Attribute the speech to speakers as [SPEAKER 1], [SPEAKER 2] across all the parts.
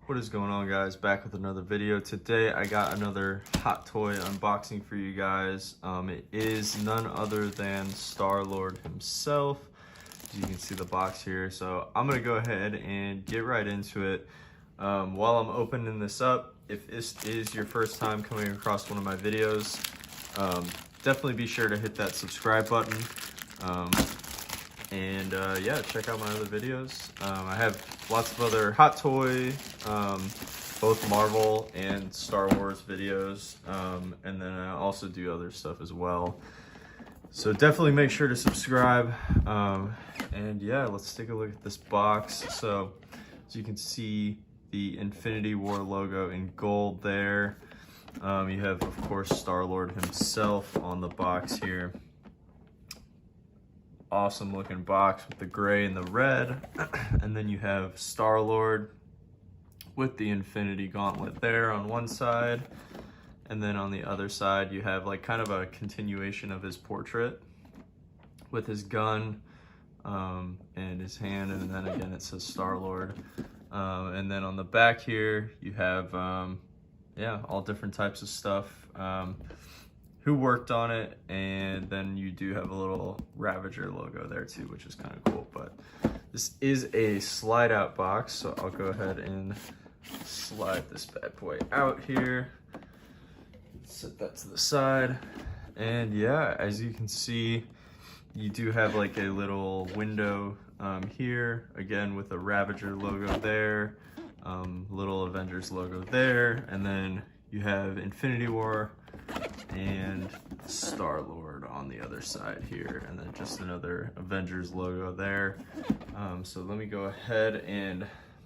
[SPEAKER 1] What is going on, guys? Back with another video. Today I got another hot toy unboxing for you guys. It is none other than Star-Lord himself. As you can see the box here. So I'm gonna go ahead and get right into it. While I'm opening this up, if this is your first time coming across one of my videos, definitely be sure to hit that subscribe button. Yeah, check out my other videos. I have lots of other hot toy, both Marvel and Star Wars videos, and then I also do other stuff as well. So definitely make sure to subscribe. And yeah, let's take a look at this box. So as you can see, the Infinity War logo in gold there. You have, of course, Star-Lord himself on the box here. Awesome looking box with the gray and the red. And then you have Star-Lord with the Infinity Gauntlet there on one side. And then on the other side, you have like kind of a continuation of his portrait with his gun and his hand. And then again, it says Star-Lord. And then on the back here, you have, yeah, all different types of stuff. Who worked on it, and then you do have a little Ravager logo there too, which is kind of cool. But this is a slide out box, so I'll go ahead and slide this bad boy out here, set that to the side. And yeah, as you can see, you do have like a little window here, again with a Ravager logo there, little Avengers logo there, and then you have Infinity War and Star-Lord on the other side here, and then just another Avengers logo there. So let me go ahead and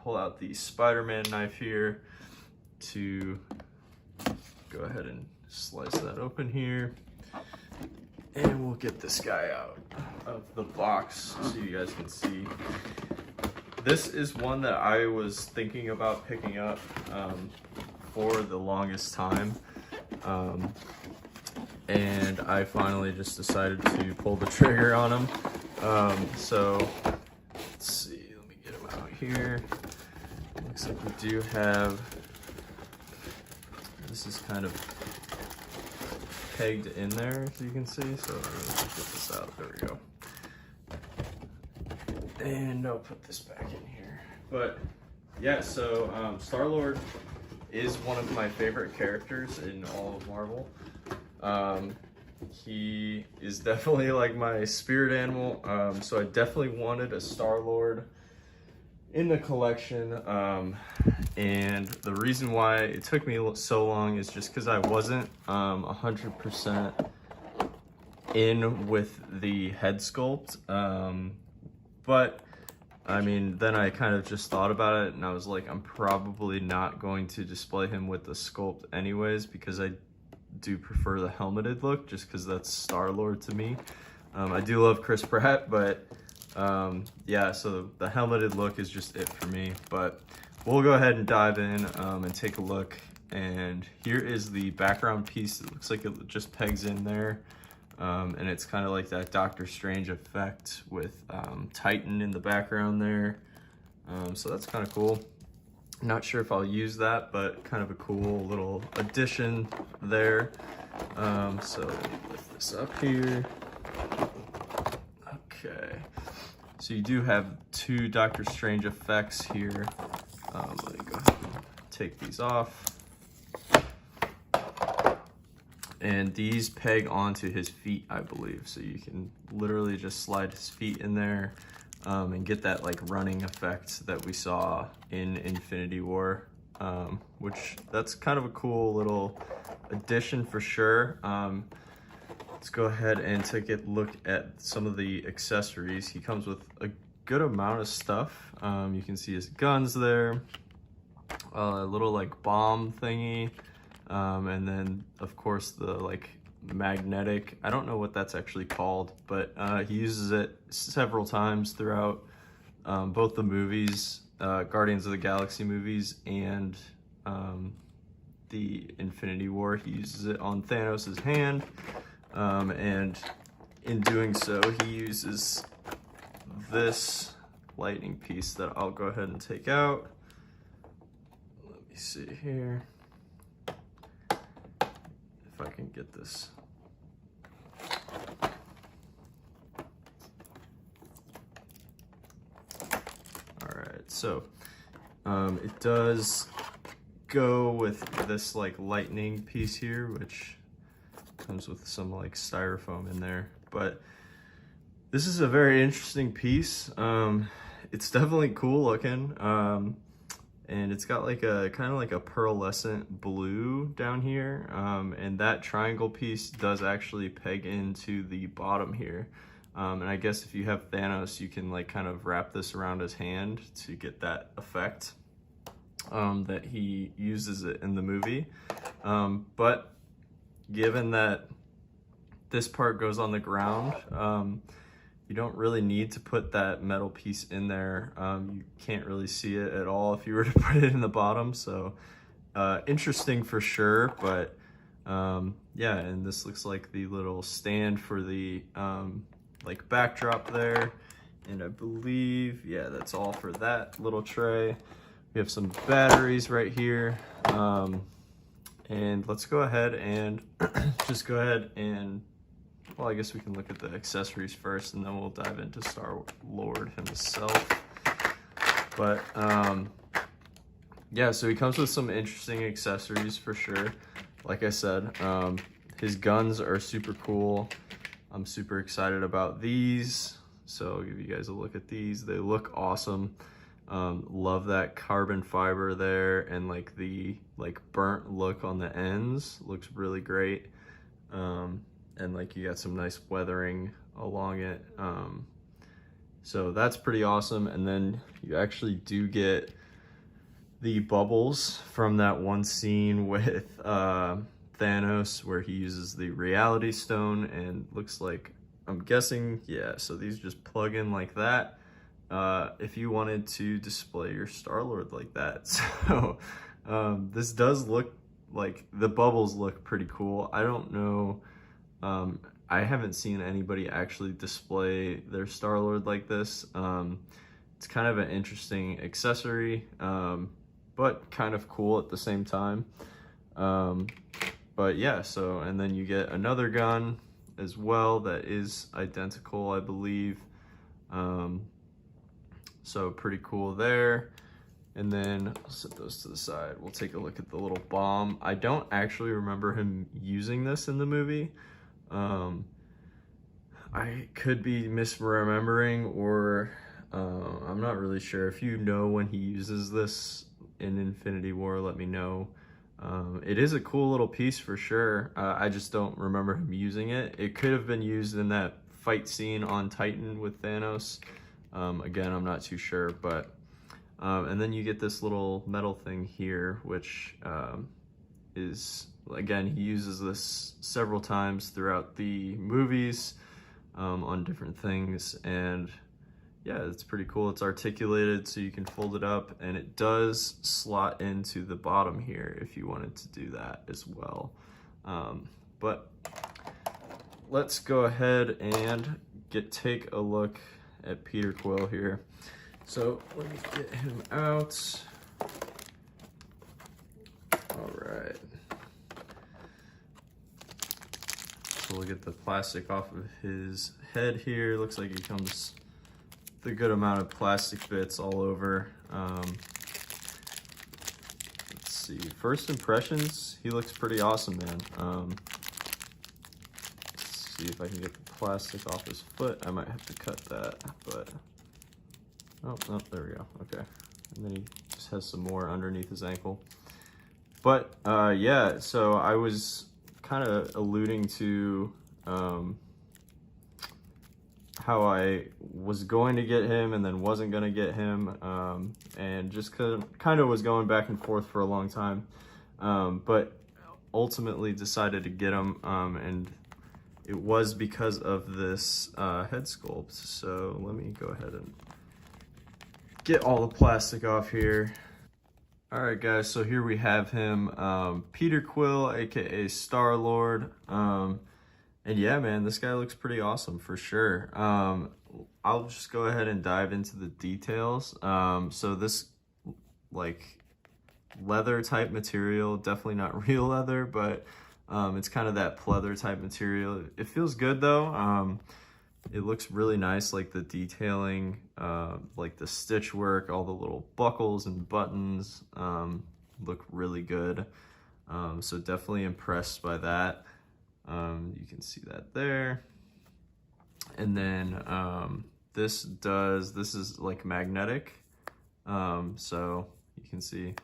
[SPEAKER 1] pull out the Spider-Man knife here to go ahead and slice that open here. And we'll get this guy out of the box so you guys can see. This is one that I was thinking about picking up for the longest time. And I finally just decided to pull the trigger on him. So let's see, let me get him out here. Looks like we do have, this is kind of pegged in there, as you can see. So let's get this out, there we go. And I'll put this back in here. But yeah, so Star-Lord is one of my favorite characters in all of Marvel. He is definitely like my spirit animal, so I definitely wanted a Star-Lord in the collection, and the reason why it took me so long is just because I wasn't 100% in with the head sculpt, but I mean, then I kind of just thought about it and I was like, I'm probably not going to display him with the sculpt anyways, because I do prefer the helmeted look, just because that's Star-Lord to me. I do love Chris Pratt, but yeah, so the helmeted look is just it for me. But we'll go ahead and dive in and take a look. And here is the background piece. It looks like it just pegs in there. And it's kind of like that Doctor Strange effect with Titan in the background there. So that's kind of cool. Not sure if I'll use that, but kind of a cool little addition there. So let me lift this up here. Okay. So you do have two Doctor Strange effects here. Let me go ahead and take these off. And these peg onto his feet, I believe. So you can literally just slide his feet in there and get that like running effect that we saw in Infinity War, which that's kind of a cool little addition for sure. Let's go ahead and take a look at some of the accessories. He comes with a good amount of stuff. You can see his guns there, a little like bomb thingy. And then of course the like magnetic, I don't know what that's actually called, but he uses it several times throughout both the movies, Guardians of the Galaxy movies and the Infinity War. He uses it on Thanos' hand, and in doing so he uses this lightning piece that I'll go ahead and take out. me see here if I can get this. All right, so it does go with this like lightning piece here, which comes with some like styrofoam in there, but this is a very interesting piece. It's definitely cool looking, and it's got like a kind of like a pearlescent blue down here, and that triangle piece does actually peg into the bottom here. And I guess if you have Thanos, you can like kind of wrap this around his hand to get that effect that he uses it in the movie. But given that this part goes on the ground, you don't really need to put that metal piece in there. You can't really see it at all if you were to put it in the bottom. So interesting for sure, but yeah, and this looks like the little stand for the like backdrop there. And I believe, yeah, that's all for that little tray. We have some batteries right here. And let's go ahead and just go ahead and, well, I guess we can look at the accessories first, and then we'll dive into Star-Lord himself. But yeah, so he comes with some interesting accessories for sure. Like I said, his guns are super cool. I'm super excited about these. So I'll give you guys a look at these. They look awesome. Love that carbon fiber there, and like the burnt look on the ends looks really great. And like you got some nice weathering along it. So that's pretty awesome. And then you actually do get the bubbles from that one scene with Thanos where he uses the reality stone, and looks like, I'm guessing, yeah, so these just plug in like that if you wanted to display your Star-Lord like that. So this does look like, the bubbles look pretty cool. I don't know, I haven't seen anybody actually display their Star-Lord like this. It's kind of an interesting accessory, but kind of cool at the same time. But yeah, so, and then you get another gun as well that is identical, I believe. So pretty cool there. And then I'll set those to the side. We'll take a look at the little bomb. I don't actually remember him using this in the movie. I could be misremembering, or I'm not really sure. If you know when he uses this in Infinity War, let me know. It is a cool little piece for sure. I just don't remember him using it. It could have been used in that fight scene on Titan with Thanos. Again, I'm not too sure, but and then you get this little metal thing here, which is, again, he uses this several times throughout the movies on different things, and yeah, it's pretty cool. It's articulated so you can fold it up, and it does slot into the bottom here if you wanted to do that as well. But let's go ahead and take a look at Peter Quill here. So let me get him out. All right. So we'll get the plastic off of his head here. Looks like he comes with a good amount of plastic bits all over. Let's see, first impressions, he looks pretty awesome, man. Let's see if I can get the plastic off his foot. I might have to cut that, but oh, there we go. Okay, and then he just has some more underneath his ankle. But yeah, so I was kind of alluding to how I was going to get him and then wasn't going to get him, and just kind of was going back and forth for a long time, but ultimately decided to get him, and it was because of this head sculpt. So let me go ahead and get all the plastic off here. All right, guys, so here we have him, Peter Quill, aka Star-Lord. And yeah, man, this guy looks pretty awesome for sure. I'll just go ahead and dive into the details. So this, like, leather type material, definitely not real leather, but it's kind of that pleather type material. It feels good though. It looks really nice, like the detailing, like the stitch work, all the little buckles and buttons look really good. So definitely impressed by that. You can see that there. And then this is like magnetic. So you can see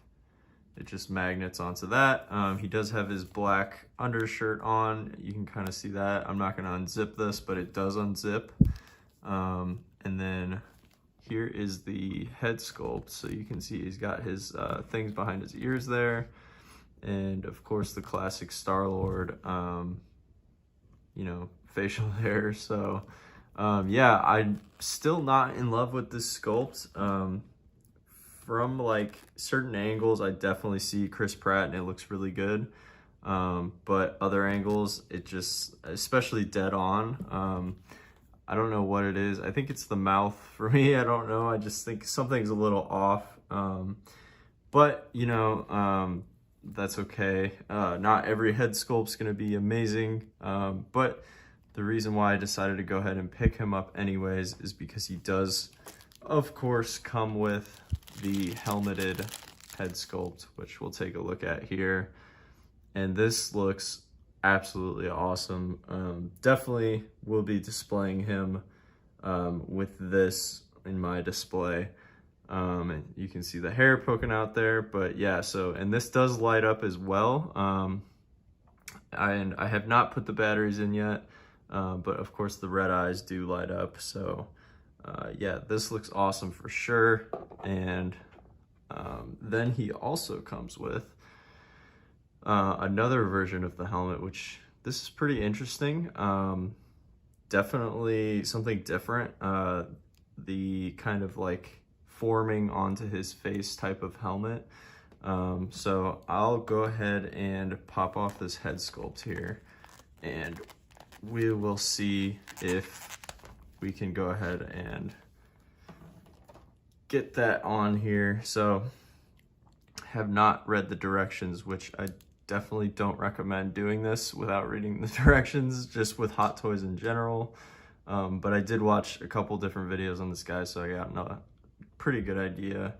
[SPEAKER 1] it just magnets onto that. He does have his black undershirt on. You can kind of see that. I'm not going to unzip this, but it does unzip. And then here is the head sculpt. So you can see he's got his things behind his ears there. And of course the classic Star-Lord, you know, facial hair. So yeah, I'm still not in love with this sculpt. From like certain angles, I definitely see Chris Pratt and it looks really good. But other angles, it just, especially dead on, I don't know what it is. I think it's the mouth for me. I don't know. I just think something's a little off. But you know, that's okay. Not every head sculpt's gonna be amazing. But the reason why I decided to go ahead and pick him up anyways is because he does, of course, come with the helmeted head sculpt, which we'll take a look at here. And this looks absolutely awesome. Definitely will be displaying him with this in my display. And you can see the hair poking out there, but yeah, so, and this does light up as well. And I have not put the batteries in yet, but of course the red eyes do light up. So yeah, this looks awesome for sure. And then he also comes with another version of the helmet, which this is pretty interesting. Definitely something different. The kind of like forming onto his face type of helmet. So I'll go ahead and pop off this head sculpt here, and we will see if we can go ahead and get that on here. So have not read the directions, which I definitely don't recommend doing this without reading the directions, just with Hot Toys in general. But I did watch a couple different videos on this guy, so I got a pretty good idea.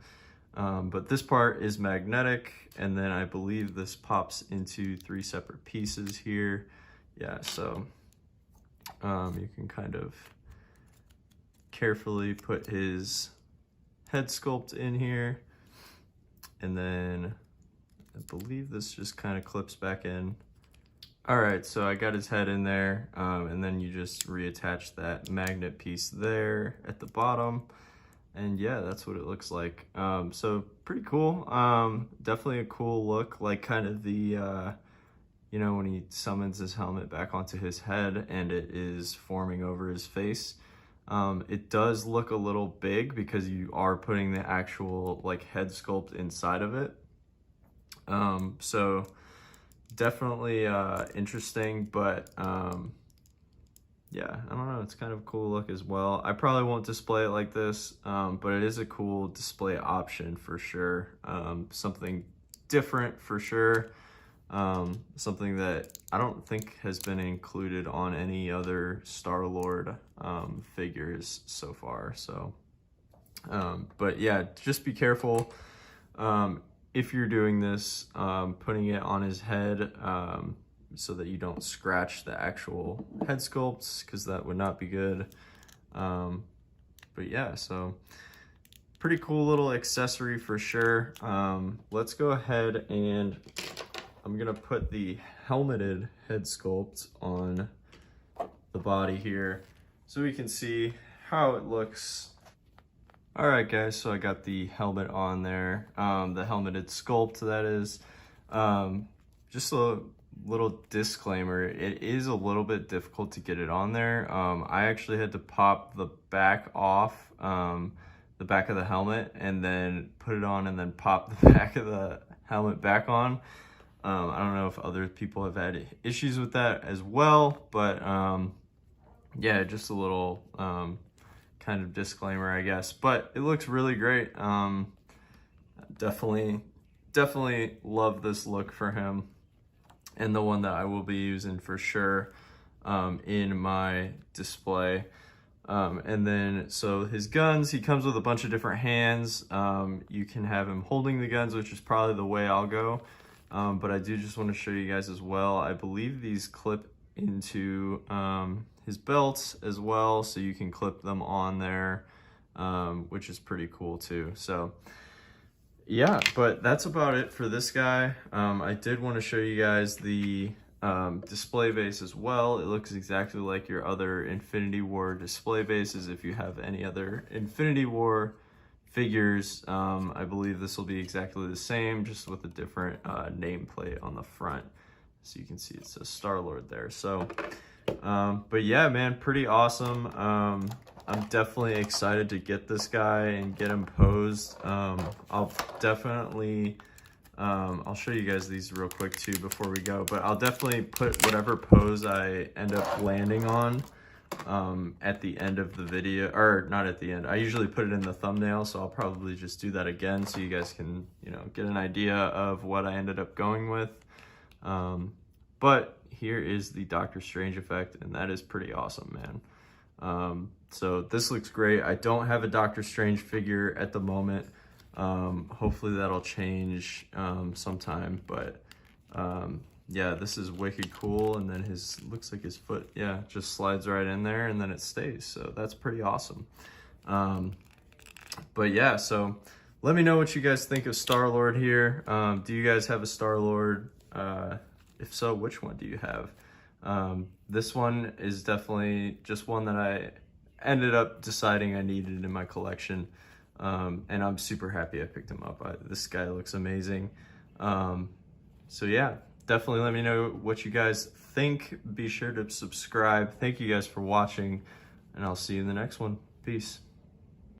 [SPEAKER 1] But this part is magnetic, and then I believe this pops into 3 separate pieces here. Yeah, so you can kind of carefully put his head sculpt in here, and then I believe this just kind of clips back in. All right, so I got his head in there, and then you just reattach that magnet piece there at the bottom. And yeah, that's what it looks like. So pretty cool. Definitely a cool look, like kind of the, you know, when he summons his helmet back onto his head and it is forming over his face. It does look a little big because you are putting the actual like head sculpt inside of it. So definitely interesting, but yeah, I don't know, it's kind of a cool look as well. I probably won't display it like this, but it is a cool display option for sure. Something different for sure. Something that I don't think has been included on any other Star-Lord figures so far. So, but yeah, just be careful if you're doing this, putting it on his head, so that you don't scratch the actual head sculpts, because that would not be good. But yeah, so pretty cool little accessory for sure. Let's go ahead and I'm gonna put the helmeted head sculpt on the body here so we can see how it looks. All right guys, so I got the helmet on there, the helmeted sculpt that is. Just a little disclaimer, it is a little bit difficult to get it on there. I actually had to pop the back off, the back of the helmet, and then put it on and then pop the back of the helmet back on. I don't know if other people have had issues with that as well, but yeah, just a little kind of disclaimer, I guess. But it looks really great. Definitely definitely love this look for him, and the one that I will be using for sure in my display. And then, so his guns, he comes with a bunch of different hands. You can have him holding the guns, which is probably the way I'll go. But I do just want to show you guys as well. I believe these clip into his belts as well, so you can clip them on there, which is pretty cool too. So yeah, but that's about it for this guy. I did want to show you guys the display base as well. It looks exactly like your other Infinity War display bases. If you have any other Infinity War figures, I believe this will be exactly the same, just with a different nameplate on the front. So you can see it says Star-Lord there. So, but yeah, man, pretty awesome. I'm definitely excited to get this guy and get him posed. I'll definitely, I'll show you guys these real quick too before we go, but I'll definitely put whatever pose I end up landing on at the end of the video, or not at the end. I usually put it in the thumbnail, so I'll probably just do that again so you guys can, you know, get an idea of what I ended up going with. But here is the Doctor Strange effect, and that is pretty awesome, man. So this looks great. I don't have a Doctor Strange figure at the moment. Hopefully that'll change sometime, but yeah, this is wicked cool. And then looks like his foot, yeah, just slides right in there and then it stays. So that's pretty awesome. But yeah, so let me know what you guys think of Star-Lord here. Do you guys have a Star-Lord? If so, which one do you have? This one is definitely just one that I ended up deciding I needed in my collection. And I'm super happy I picked him up. This guy looks amazing. So yeah, definitely let me know what you guys think. Be sure to subscribe. Thank you guys for watching, and I'll see you in the next one. Peace.